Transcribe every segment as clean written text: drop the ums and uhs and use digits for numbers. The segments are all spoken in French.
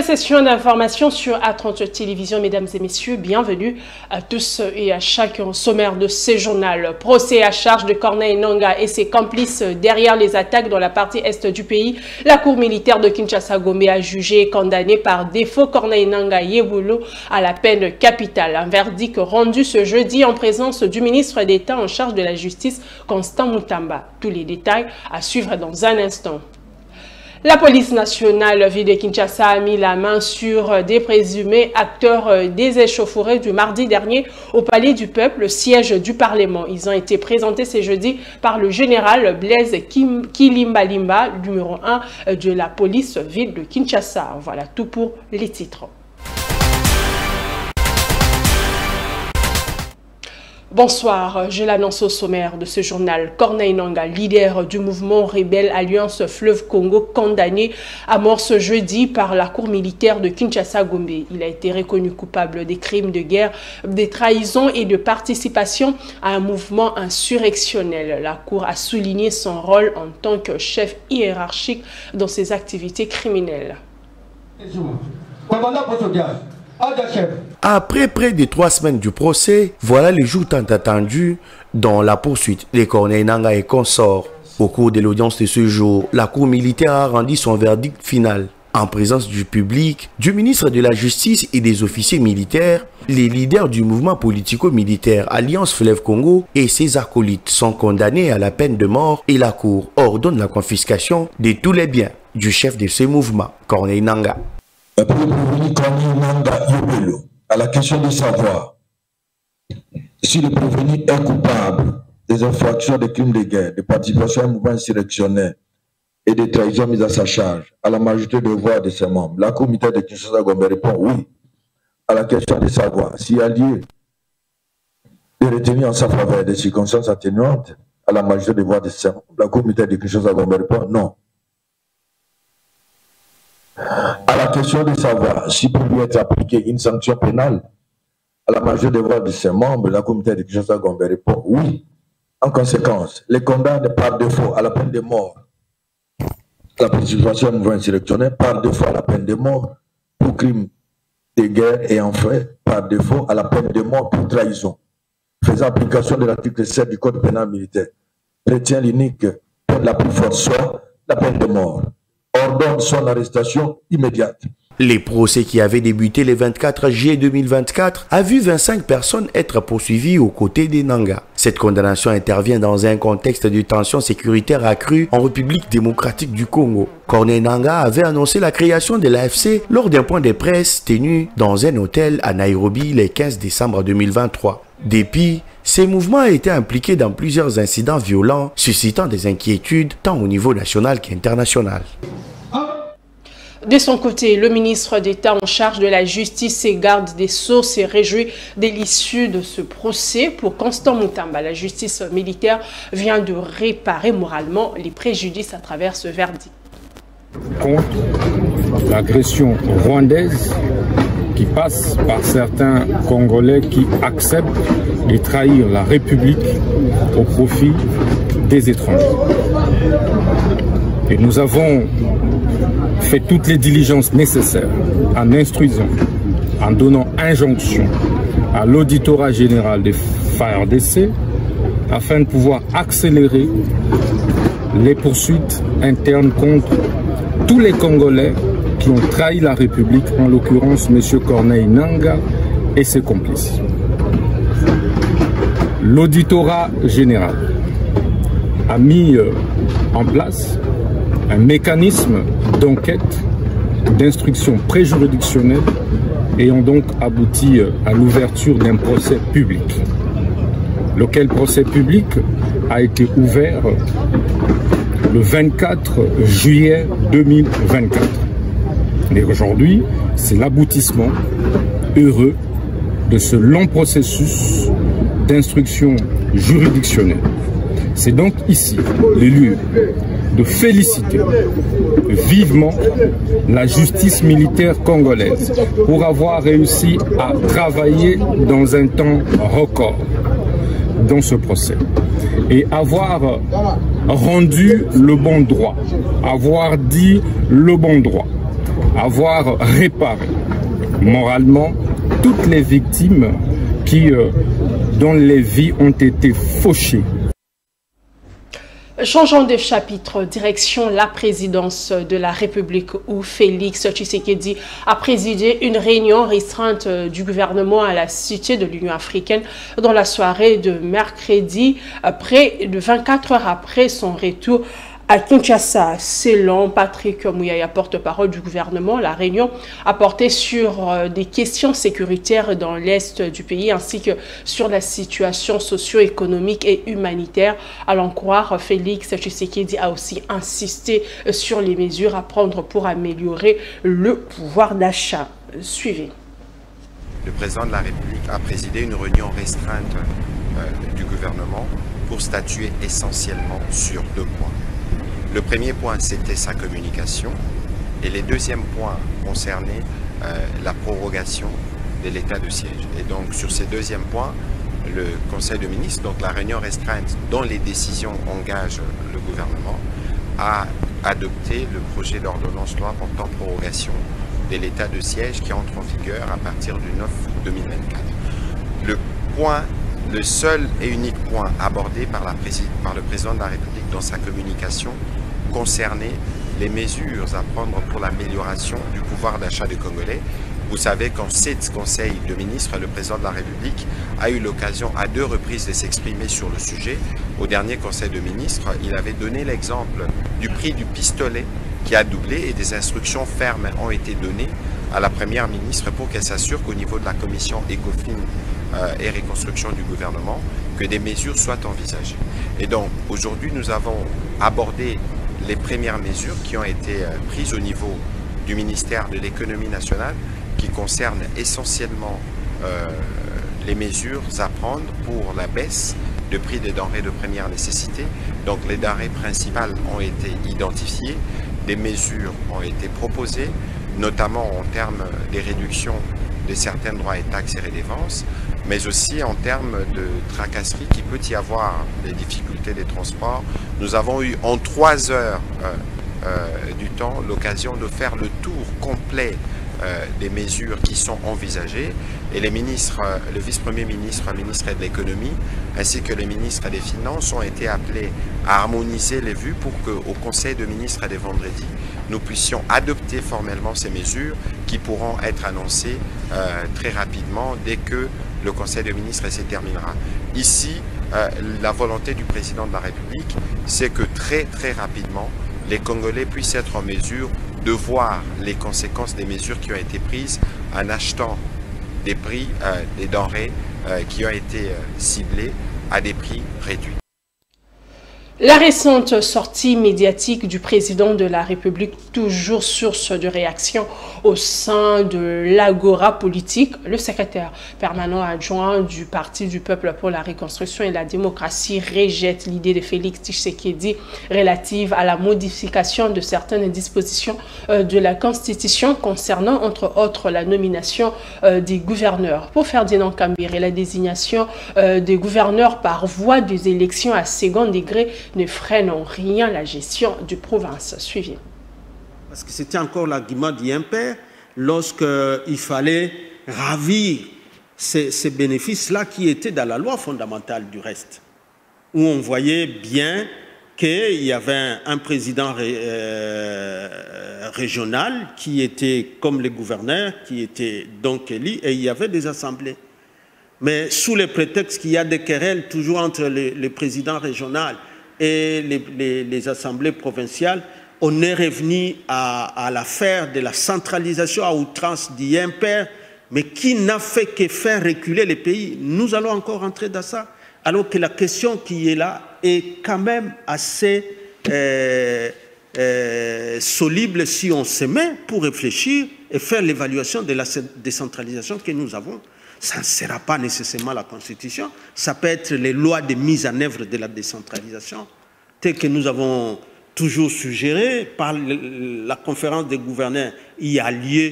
session d'information sur A30 Télévision. Mesdames et messieurs, bienvenue à tous et à chacun au sommaire de ce journal. Procès à charge de Corneille Nangaa et ses complices derrière les attaques dans la partie est du pays. La cour militaire de Kinshasa-Gombe a jugé et condamné par défaut Corneille Nangaa Yebolo à la peine capitale. Un verdict rendu ce jeudi en présence du ministre d'État en charge de la justice, Constant Mutamba. Tous les détails à suivre dans un instant. La police nationale ville de Kinshasa a mis la main sur des présumés acteurs des échauffourées du mardi dernier au Palais du Peuple, siège du Parlement. Ils ont été présentés ce jeudi par le général Blaise Kilimbalimba, numéro 1 de la police ville de Kinshasa. Voilà tout pour les titres. Bonsoir, je l'annonce au sommaire de ce journal. Corneille Nangaa, leader du mouvement rebelle Alliance Fleuve Congo, condamné à mort ce jeudi par la cour militaire de Kinshasa-Gombe. Il a été reconnu coupable des crimes de guerre, des trahisons et de participation à un mouvement insurrectionnel. La cour a souligné son rôle en tant que chef hiérarchique dans ses activités criminelles. Après près de 3 semaines du procès, voilà le jour tant attendu dans la poursuite de Corneille Nangaa et consorts. Au cours de l'audience de ce jour, la cour militaire a rendu son verdict final. En présence du public, du ministre de la Justice et des officiers militaires, les leaders du mouvement politico-militaire Alliance Fleuve Congo et ses acolytes sont condamnés à la peine de mort et la cour ordonne la confiscation de tous les biens du chef de ce mouvement, Corneille Nangaa. Pour prévenir Corneille Nangaa Yebolo, à la question de savoir si le prévenu est coupable des infractions de crimes de guerre, de participation à un mouvement insurrectionnel et de trahison mise à sa charge, à la majorité de voix de ses membres, la cour militaire de Kinshasa-Gombe répond oui. À la question de savoir s'il y a lieu de retenir en sa faveur des circonstances atténuantes, à la majorité de voix de ses membres, la cour militaire de Kinshasa-Gombe répond non. À la question de savoir si peut lui être appliquée une sanction pénale, à la majorité des voix de ses membres, la communauté de Kinshasa-Gombe répond oui. En conséquence, les condamne par défaut à la peine de mort, la participation au mouvement insurrectionnel, par défaut à la peine de mort pour crime de guerre et enfin par défaut à la peine de mort pour trahison, faisant application de l'article 7 du Code pénal militaire. Retient l'unique peine la plus forte soit la peine de mort. Ordonne son arrestation immédiate. Les procès qui avaient débuté le 24 juillet 2024 a vu 25 personnes être poursuivies aux côtés des Nangaa. Cette condamnation intervient dans un contexte de tensions sécuritaires accrues en République démocratique du Congo. Corneille Nangaa avait annoncé la création de l'AFC lors d'un point de presse tenu dans un hôtel à Nairobi le 15 décembre 2023. Depuis, ces mouvements a été impliqués dans plusieurs incidents violents, suscitant des inquiétudes tant au niveau national qu'international. De son côté, le ministre d'État en charge de la justice et garde des Sceaux s'est réjoui de l'issue de ce procès. Pour Constant Mutamba, la justice militaire vient de réparer moralement les préjudices à travers ce verdict. Contre l'agression rwandaise qui passe par certains Congolais qui acceptent de trahir la République au profit des étrangers. Et nous avons fait toutes les diligences nécessaires en instruisant, en donnant injonction à l'auditorat général des FARDC afin de pouvoir accélérer les poursuites internes contre tous les Congolais qui ont trahi la République, en l'occurrence M. Corneille Nangaa et ses complices. L'auditorat général a mis en place un mécanisme d'enquête, d'instruction préjuridictionnelle ayant donc abouti à l'ouverture d'un procès public. Lequel procès public a été ouvert le 24 juillet 2024. Et aujourd'hui, c'est l'aboutissement heureux de ce long processus d'instruction juridictionnelle. C'est donc ici le lieu de féliciter vivement la justice militaire congolaise pour avoir réussi à travailler dans un temps record dans ce procès et avoir rendu le bon droit, avoir dit le bon droit, avoir réparé moralement toutes les victimes dont les vies ont été fauchées. Changeons de chapitre, direction la présidence de la République où Félix Tshisekedi a présidé une réunion restreinte du gouvernement à la Cité de l'Union africaine dans la soirée de mercredi, près de 24 heures après son retour à Kinshasa. Selon Patrick Mouyaya, porte-parole du gouvernement, la réunion a porté sur des questions sécuritaires dans l'est du pays ainsi que sur la situation socio-économique et humanitaire. À l'en croire, Félix Tshisekedi a aussi insisté sur les mesures à prendre pour améliorer le pouvoir d'achat. Suivez. Le président de la République a présidé une réunion restreinte du gouvernement pour statuer essentiellement sur 2 points. Le premier point, c'était sa communication, et les deuxièmes points concernaient la prorogation de l'état de siège. Et donc, sur ces deuxièmes points, le Conseil de ministres, donc la réunion restreinte dont les décisions engagent le gouvernement, a adopté le projet d'ordonnance loi portant prorogation de l'état de siège qui entre en vigueur à partir du 9 août 2024. Le seul et unique point abordé par le président de la République dans sa communication concernait les mesures à prendre pour l'amélioration du pouvoir d'achat des Congolais. Vous savez qu'en 7 conseils de ministres, le président de la République a eu l'occasion à 2 reprises de s'exprimer sur le sujet. Au dernier conseil de ministres, il avait donné l'exemple du prix du pistolet qui a doublé et des instructions fermes ont été données à la première ministre pour qu'elle s'assure qu'au niveau de la commission ECOFIN et reconstruction du gouvernement, que des mesures soient envisagées. Et donc, aujourd'hui, nous avons abordé les premières mesures qui ont été prises au niveau du ministère de l'économie nationale, qui concernent essentiellement les mesures à prendre pour la baisse de prix des denrées de première nécessité. Donc, les denrées principales ont été identifiées, des mesures ont été proposées, notamment en termes des réductions de certains droits et taxes et redevances, mais aussi en termes de tracasserie qui peut y avoir, des difficultés des transports. Nous avons eu en 3 heures du temps l'occasion de faire le tour complet des mesures qui sont envisagées, et les ministres, le vice-premier ministre, le ministre de l'économie, ainsi que les ministres des finances ont été appelés à harmoniser les vues pour qu'au conseil de ministres de vendredi, nous puissions adopter formellement ces mesures qui pourront être annoncées très rapidement dès que le conseil de ministres se terminera. Ici, la volonté du président de la République, c'est que très rapidement, les Congolais puissent être en mesure de voir les conséquences des mesures qui ont été prises en achetant des prix, des denrées qui ont été ciblées à des prix réduits. La récente sortie médiatique du président de la République, toujours source de réaction au sein de l'agora politique, le secrétaire permanent adjoint du Parti du Peuple pour la Reconstruction et la Démocratie rejette l'idée de Félix Tshisekedi relative à la modification de certaines dispositions de la Constitution concernant entre autres la nomination des gouverneurs. Pour Ferdinand Kambere, la désignation des gouverneurs par voie des élections à second degré ne freine en rien la gestion du province. Suivi. Parce que c'était encore l'argument d'Impère lorsqu'il fallait ravir ces bénéfices-là qui étaient dans la loi fondamentale du reste, où on voyait bien qu'il y avait un président régional qui était comme les gouverneurs, qui était donc élu, et il y avait des assemblées. Mais sous le prétexte qu'il y a des querelles toujours entre les présidents régionaux et les assemblées provinciales, on est revenu à l'affaire de la centralisation à outrance d'Impère, mais qui n'a fait que faire reculer les pays. Nous allons encore entrer dans ça, alors que la question qui est là est quand même assez soluble si on se met pour réfléchir et faire l'évaluation de la décentralisation que nous avons. Ça ne sera pas nécessairement la Constitution, ça peut être les lois de mise en œuvre de la décentralisation, telles que nous avons toujours suggéré par la conférence des gouverneurs. Il y a lieu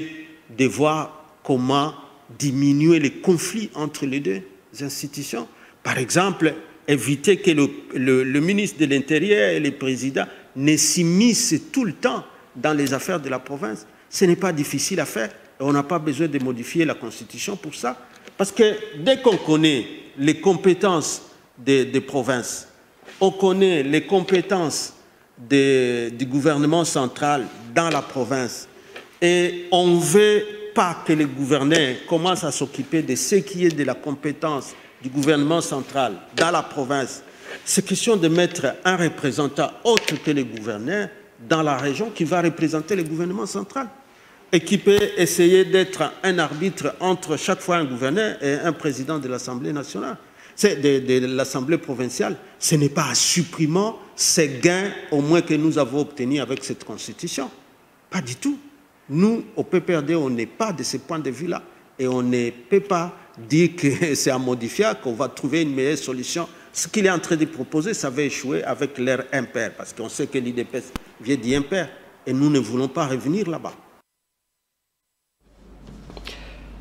de voir comment diminuer les conflits entre les deux institutions. Par exemple, éviter que le ministre de l'Intérieur et le président ne s'immiscent tout le temps dans les affaires de la province. Ce n'est pas difficile à faire. On n'a pas besoin de modifier la Constitution pour ça. Parce que dès qu'on connaît les compétences des provinces, on connaît les compétences du gouvernement central dans la province, et on ne veut pas que les gouverneurs commencent à s'occuper de ce qui est de la compétence du gouvernement central dans la province. C'est question de mettre un représentant autre que les gouverneurs dans la région qui va représenter le gouvernement central et qui peut essayer d'être un arbitre entre chaque fois un gouverneur et un président de l'Assemblée nationale, de l'Assemblée provinciale. Ce n'est pas en supprimant ces gains au moins que nous avons obtenus avec cette constitution. Pas du tout. Nous, au PPRD, on n'est pas de ce point de vue-là. Et on ne peut pas dire que c'est à modifier, qu'on va trouver une meilleure solution. Ce qu'il est en train de proposer, ça va échouer avec l'air impair, parce qu'on sait que l'IDPS vient d'impair, et nous ne voulons pas revenir là-bas.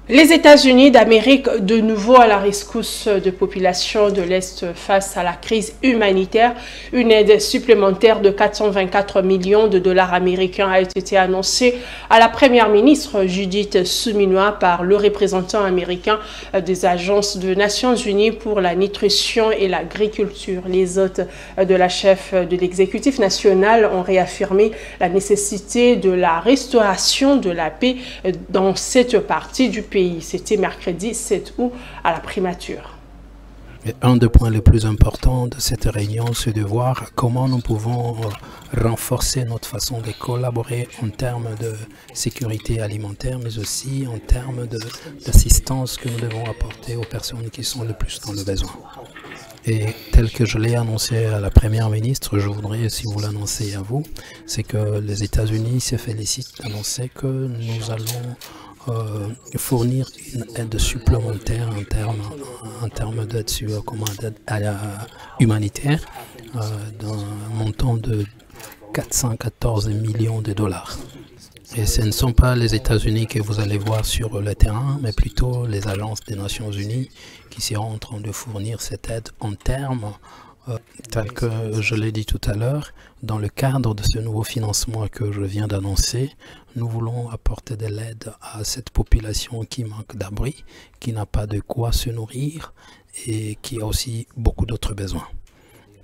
Les États-Unis d'Amérique, de nouveau à la rescousse de populations de l'Est face à la crise humanitaire. Une aide supplémentaire de 424 millions de dollars américains a été annoncée à la première ministre Judith Suminwa par le représentant américain des agences des Nations Unies pour la nutrition et l'agriculture. Les hôtes de la chef de l'exécutif national ont réaffirmé la nécessité de la restauration de la paix dans cette partie du pays. C'était mercredi 7 août à la primature. Et un des points les plus importants de cette réunion, c'est de voir comment nous pouvons renforcer notre façon de collaborer en termes de sécurité alimentaire, mais aussi en termes d'assistance que nous devons apporter aux personnes qui sont le plus dans le besoin. Et tel que je l'ai annoncé à la première ministre, je voudrais, si vous l'annoncez à vous, c'est que les États-Unis se félicitent d'annoncer que nous allons fournir une aide supplémentaire en termes d'aide humanitaire d'un montant de 414 millions de dollars. Et ce ne sont pas les États-Unis que vous allez voir sur le terrain, mais plutôt les agences des Nations Unies qui seront en train de fournir cette aide en termes tel que je l'ai dit tout à l'heure. Dans le cadre de ce nouveau financement que je viens d'annoncer, nous voulons apporter de l'aide à cette population qui manque d'abri, qui n'a pas de quoi se nourrir et qui a aussi beaucoup d'autres besoins.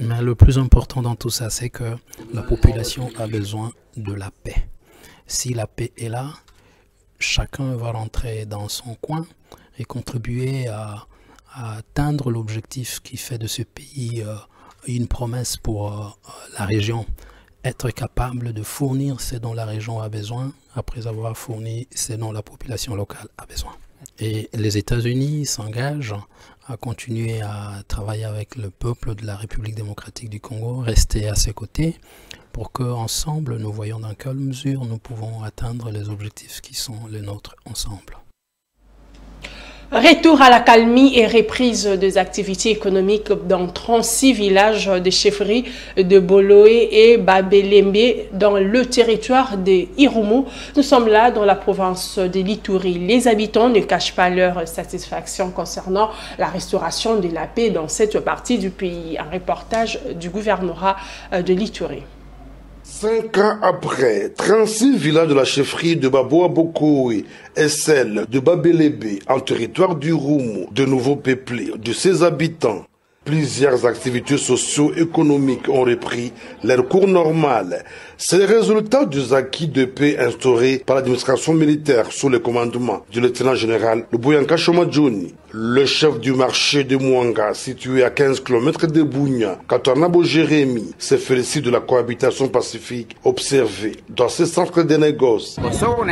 Mais le plus important dans tout ça, c'est que la population a besoin de la paix. Si la paix est là, chacun va rentrer dans son coin et contribuer à atteindre l'objectif qui fait de ce pays une promesse pour la région, être capable de fournir ce dont la région a besoin après avoir fourni ce dont la population locale a besoin. Et les États-Unis s'engagent à continuer à travailler avec le peuple de la République démocratique du Congo, rester à ses côtés pour qu'ensemble nous voyons dans quelle mesure nous pouvons atteindre les objectifs qui sont les nôtres ensemble. Retour à la calmie et reprise des activités économiques dans 36 villages des chefferies de Boloé et Babelembe dans le territoire de Irumu. Nous sommes là dans la province de l'Ituri. Les habitants ne cachent pas leur satisfaction concernant la restauration de la paix dans cette partie du pays. Un reportage du gouvernorat de l'Ituri. 5 ans après, 36 villages de la chefferie de Baboa-Bokoé et celle de Babelebe en territoire du Rumu, de nouveau peuplés de ses habitants. Plusieurs activités socio-économiques ont repris leur cours normal. C'est le résultat des acquis de paix instaurés par l'administration militaire sous le commandement du lieutenant-général Luboyanka Shomadjoni. Le chef du marché de Mwanga, situé à 15 km de Bounia, Katanabo Jérémy, se félicite de la cohabitation pacifique observée dans ce centre de négoce.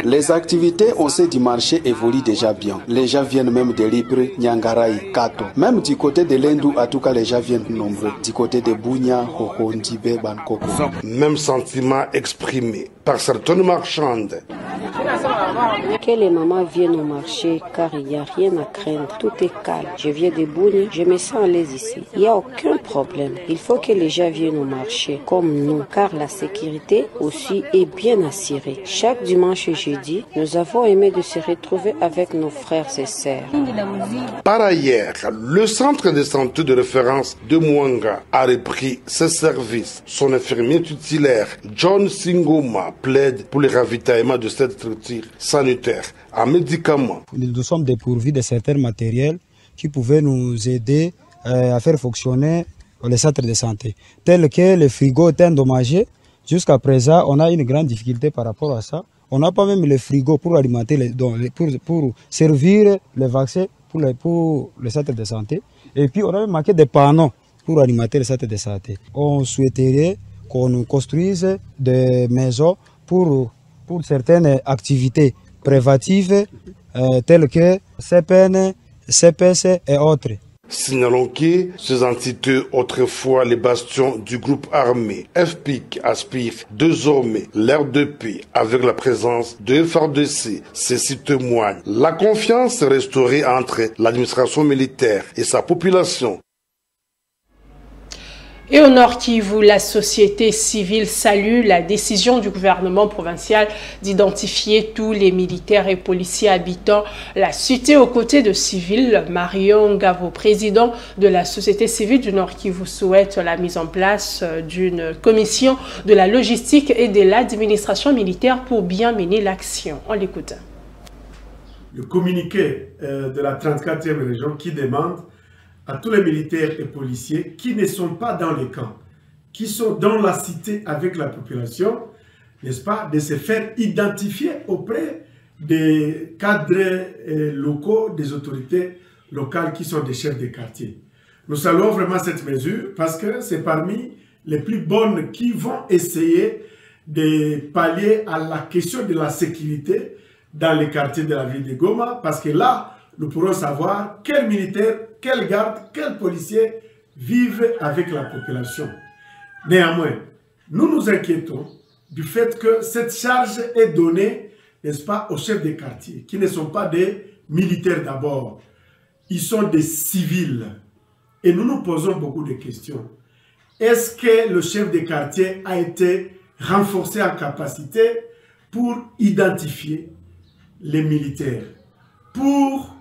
Les activités au sein du marché évoluent déjà bien. Les gens viennent même de Libre, Nyangaraï, Kato. Même du côté de l'Indou, en tout cas, les gens viennent nombreux. Du côté de Bounia, Hoko, Ndibe, Bankoko. Même sentiment exprimé par certaines marchandes. Que les mamans viennent au marché car il n'y a rien à craindre. Tout est calme. Je viens de Bougna, je me sens à l'aise ici. Il n'y a aucun problème. Il faut que les gens viennent au marché comme nous car la sécurité aussi est bien assurée. Chaque dimanche et jeudi, nous avons aimé de se retrouver avec nos frères et sœurs. Par ailleurs, le centre de santé de référence de Mwanga a repris ses services. Son infirmier tutélaire, John Singoma, plaide pour le ravitaillement de cette structure sanitaire en médicaments. Nous sommes dépourvus de certains matériels qui pouvaient nous aider à faire fonctionner les centres de santé. Tel que le frigo est endommagé, jusqu'à présent, on a une grande difficulté par rapport à ça. On n'a pas même le frigo pour alimenter, pour servir les vaccins pour les centres de santé. Et puis, on a même manqué des panneaux pour alimenter les centres de santé. On souhaiterait qu'on nous construise des maisons pour certaines activités préventives telles que CPN, CPS et autres. Signalons que ces entités, autrefois les bastions du groupe armé FPIC, aspirent désormais l'ère de paix avec la présence de FARDC. Ceci témoigne la confiance restaurée entre l'administration militaire et sa population. Et au Nord Kivu, la société civile salue la décision du gouvernement provincial d'identifier tous les militaires et policiers habitant la cité aux côtés de civils. Marion Ngavo, président de la société civile du Nord Kivu, souhaite la mise en place d'une commission de la logistique et de l'administration militaire pour bien mener l'action. On l'écoute. Le communiqué de la 34e région qui demande à tous les militaires et policiers qui ne sont pas dans les camps, qui sont dans la cité avec la population, n'est-ce pas, de se faire identifier auprès des cadres locaux, des autorités locales qui sont des chefs de quartier. Nous saluons vraiment cette mesure parce que c'est parmi les plus bonnes qui vont essayer de pallier à la question de la sécurité dans les quartiers de la ville de Goma, parce que là, nous pourrons savoir quels militaires, quels gardes, quels policiers vivent avec la population. Néanmoins, nous nous inquiétons du fait que cette charge est donnée, n'est-ce pas, aux chefs des quartiers, qui ne sont pas des militaires d'abord. Ils sont des civils. Et nous nous posons beaucoup de questions. Est-ce que le chef des quartiers a été renforcé en capacité pour identifier les militaires, pour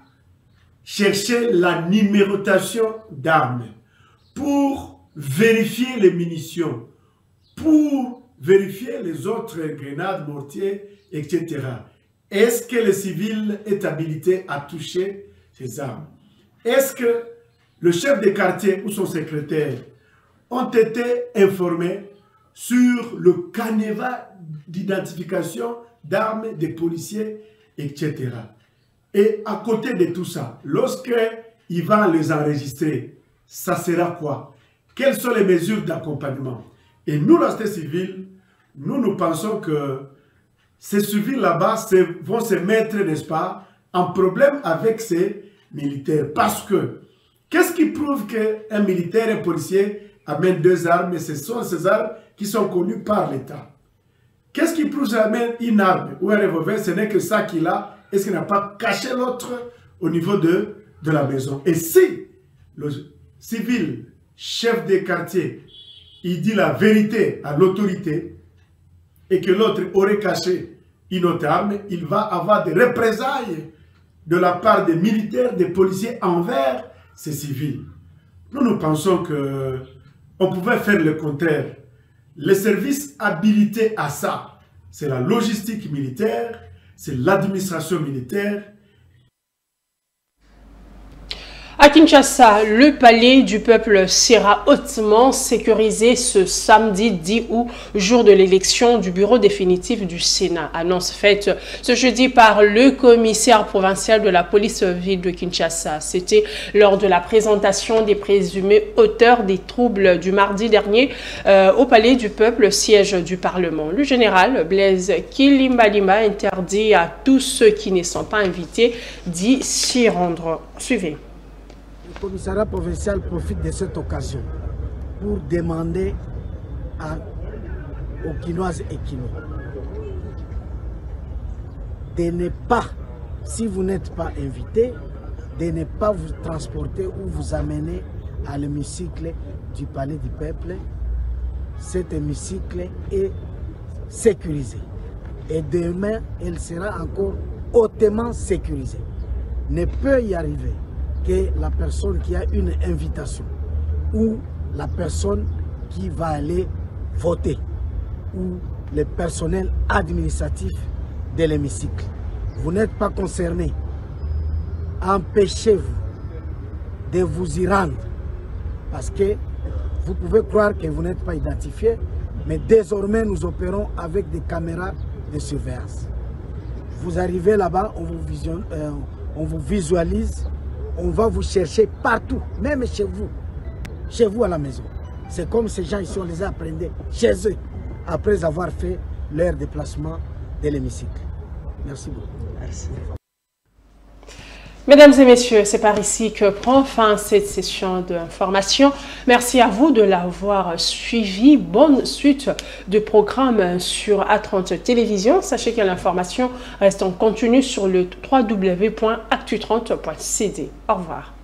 chercher la numérotation d'armes, pour vérifier les munitions, pour vérifier les autres grenades, mortiers, etc. Est-ce que le civil est habilité à toucher ces armes? Est-ce que le chef de quartier ou son secrétaire ont été informés sur le canevas d'identification d'armes, des policiers, etc. Et à côté de tout ça, lorsqu'il va les enregistrer, ça sera quoi? Quelles sont les mesures d'accompagnement? Et nous, la société civile, nous pensons que ces civils là-bas vont se mettre, n'est-ce pas, en problème avec ces militaires. Parce que, qu'est-ce qui prouve qu'un militaire et un policier amènent deux armes, et ce sont ces armes qui sont connues par l'État? Qu'est-ce qui prouve qu'il amène une arme ou un revolver? Ce n'est que ça qu'il a. Est-ce qu'il n'a pas caché l'autre au niveau de la maison? Et si le civil, chef des quartiers, il dit la vérité à l'autorité et que l'autre aurait caché une autre arme, il va avoir des représailles de la part des militaires, des policiers envers ces civils. Nous pensons qu'on pouvait faire le contraire. Les services habilités à ça, c'est la logistique militaire, c'est l'administration militaire. À Kinshasa, le palais du peuple sera hautement sécurisé ce samedi 10 août, jour de l'élection du bureau définitif du Sénat. Annonce faite ce jeudi par le commissaire provincial de la police ville de Kinshasa. C'était lors de la présentation des présumés auteurs des troubles du mardi dernier au palais du peuple, siège du Parlement. Le général Blaise Kilimbalima interdit à tous ceux qui ne sont pas invités d'y s'y rendre. Suivez. Le commissariat provincial profite de cette occasion pour demander aux Kinoises et Kinois de ne pas, si vous n'êtes pas invité, de ne pas vous transporter ou vous amener à l'hémicycle du Palais du Peuple. Cet hémicycle est sécurisé. Et demain, elle sera encore hautement sécurisée. Ne peut y arriver que la personne qui a une invitation ou la personne qui va aller voter ou le personnel administratif de l'hémicycle. Vous n'êtes pas concerné. Empêchez-vous de vous y rendre parce que vous pouvez croire que vous n'êtes pas identifié, mais désormais nous opérons avec des caméras de surveillance. Vous arrivez là-bas, on vous visualise, on va vous chercher partout, même chez vous à la maison. C'est comme ces gens ici, on les a appréhendés chez eux, après avoir fait leur déplacement de l'hémicycle. Merci beaucoup. Merci. Mesdames et messieurs, c'est par ici que prend fin cette session d'information. Merci à vous de l'avoir suivi. Bonne suite de programmes sur A30 Télévision. Sachez que l'information reste en continu sur le www.actu30.cd. Au revoir.